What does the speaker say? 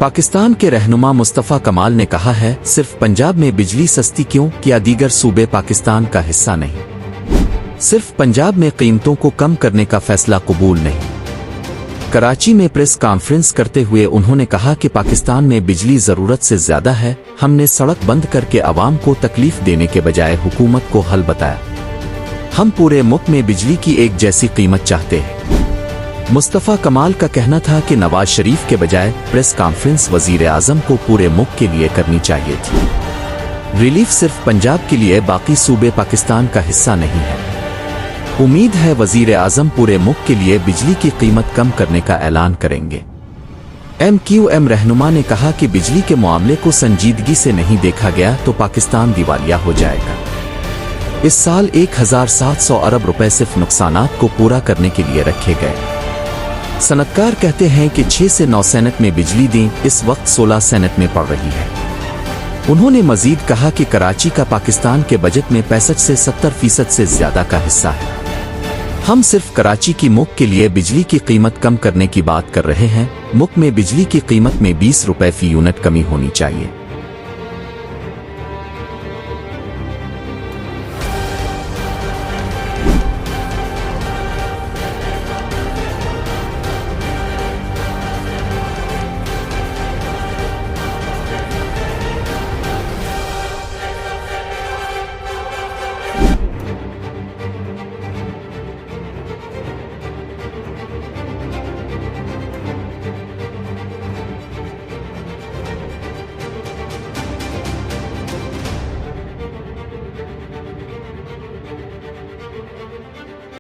पाकिस्तान के रहनुमा मुस्तफ़ा कमाल ने कहा है, सिर्फ पंजाब में बिजली सस्ती क्यों, क्या दीगर सूबे पाकिस्तान का हिस्सा नहीं? सिर्फ पंजाब में कीमतों को कम करने का फैसला कबूल नहीं। कराची में प्रेस कॉन्फ्रेंस करते हुए उन्होंने कहा कि पाकिस्तान में बिजली ज़रूरत से ज़्यादा है। हमने सड़क बंद करके आवाम को तकलीफ देने के बजाय हुकूमत को हल बताया। हम पूरे मुल्क में बिजली की एक जैसी कीमत चाहते हैं। मुस्तफ़ा कमाल का कहना था कि नवाज शरीफ के बजाय प्रेस कॉन्फ्रेंस वज़ीर आज़म को पूरे मुल्क के लिए करनी चाहिए थी। रिलीफ सिर्फ पंजाब के लिए, बाकी सूबे पाकिस्तान का हिस्सा नहीं है। उम्मीद है वज़ीर आज़म पूरे मुल्क के लिए बिजली की कीमत कम करने का ऐलान करेंगे। MQM रहनुमा ने कहा कि बिजली के मामले को संजीदगी से नहीं देखा गया तो पाकिस्तान दिवालिया हो जाएगा। इस साल 1700 अरब रुपए सिर्फ नुकसानात को पूरा करने के लिए रखे गए। सनतकार कहते हैं कि 6 से 9 सेंट में बिजली दें, इस वक्त 16 सेंट में पड़ रही है। उन्होंने मजीद कहा कि कराची का पाकिस्तान के बजट में 65 से 70% से ज्यादा का हिस्सा है। हम सिर्फ कराची की मुल्क के लिए बिजली की कीमत कम करने की बात कर रहे हैं। मुल्क में बिजली की कीमत में 20 रुपए फी यूनिट कमी होनी चाहिए।